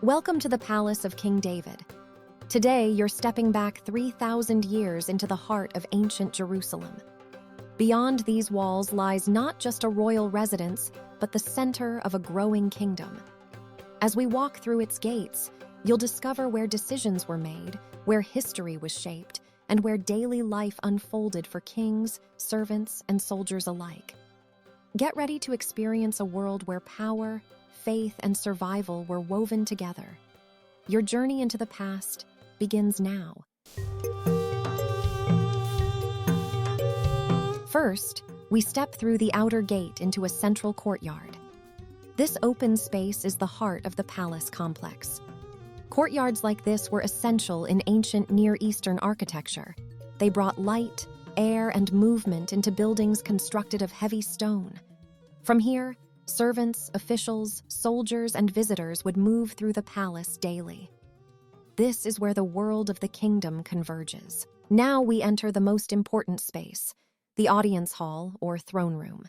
Welcome to the Palace of King David. Today, you're stepping back 3,000 years into the heart of ancient Jerusalem. Beyond these walls lies not just a royal residence, but the center of a growing kingdom. As we walk through its gates, you'll discover where decisions were made, where history was shaped, and where daily life unfolded for kings, servants, and soldiers alike. Get ready to experience a world where power, faith, and survival were woven together. Your journey into the past begins now. First, we step through the outer gate into a central courtyard. This open space is the heart of the palace complex. Courtyards like this were essential in ancient Near Eastern architecture. They brought light, air, and movement into buildings constructed of heavy stone. From here, servants, officials, soldiers, and visitors would move through the palace daily. This is where the world of the kingdom converges. Now we enter the most important space, the audience hall or throne room.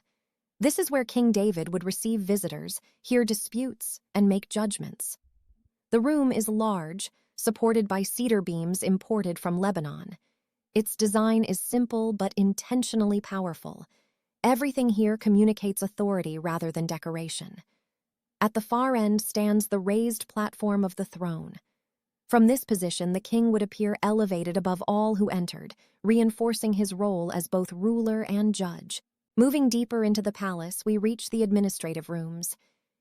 This is where King David would receive visitors, hear disputes, and make judgments. The room is large, supported by cedar beams imported from Lebanon. Its design is simple but intentionally powerful. Everything here communicates authority rather than decoration. At the far end stands the raised platform of the throne. From this position, the king would appear elevated above all who entered, reinforcing his role as both ruler and judge. Moving deeper into the palace, we reach the administrative rooms.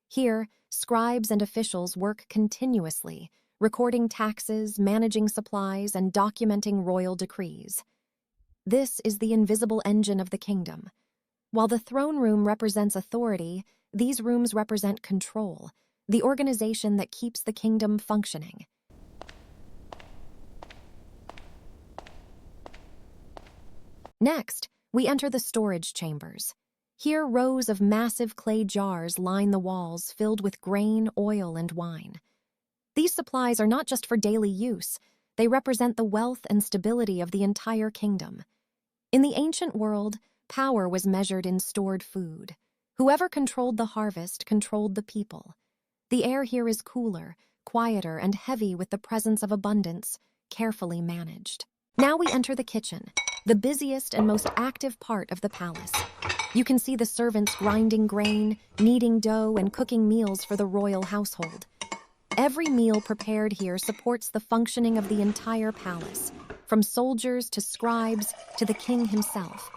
Here, scribes and officials work continuously, recording taxes, managing supplies, and documenting royal decrees. This is the invisible engine of the kingdom. While the throne room represents authority, these rooms represent control, the organization that keeps the kingdom functioning. Next, we enter the storage chambers. Here, rows of massive clay jars line the walls filled with grain, oil, and wine. These supplies are not just for daily use, they represent the wealth and stability of the entire kingdom. In the ancient world, power was measured in stored food. Whoever controlled the harvest controlled the people. The air here is cooler, quieter, and heavy with the presence of abundance, carefully managed. Now we enter the kitchen, the busiest and most active part of the palace. You can see the servants grinding grain, kneading dough, and cooking meals for the royal household. Every meal prepared here supports the functioning of the entire palace, from soldiers to scribes to the king himself.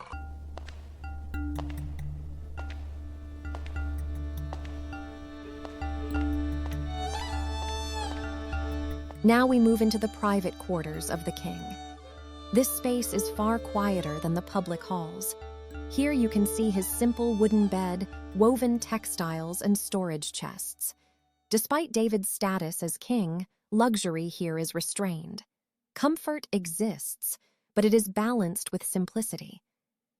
Now we move into the private quarters of the king. This space is far quieter than the public halls. Here you can see his simple wooden bed, woven textiles, and storage chests. Despite David's status as king, luxury here is restrained. Comfort exists, but it is balanced with simplicity.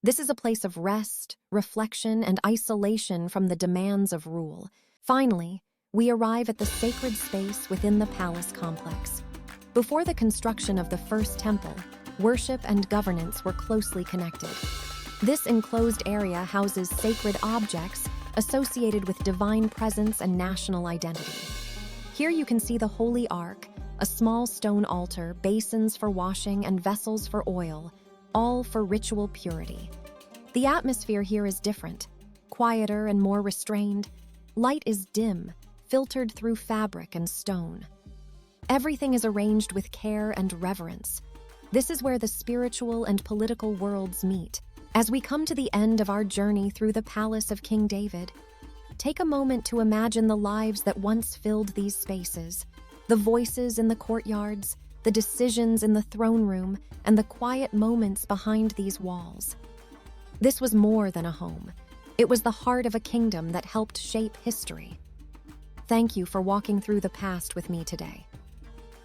This is a place of rest, reflection, and isolation from the demands of rule. Finally, we arrive at the sacred space within the palace complex. Before the construction of the first temple, worship and governance were closely connected. This enclosed area houses sacred objects associated with divine presence and national identity. Here you can see the Holy Ark, a small stone altar, basins for washing, and vessels for oil, all for ritual purity. The atmosphere here is different, quieter and more restrained. Light is dim, filtered through fabric and stone. Everything is arranged with care and reverence. This is where the spiritual and political worlds meet. As we come to the end of our journey through the palace of King David, take a moment to imagine the lives that once filled these spaces, the voices in the courtyards, the decisions in the throne room, and the quiet moments behind these walls. This was more than a home. It was the heart of a kingdom that helped shape history. Thank you for walking through the past with me today.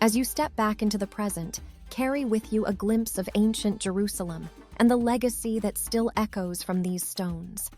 As you step back into the present, carry with you a glimpse of ancient Jerusalem and the legacy that still echoes from these stones.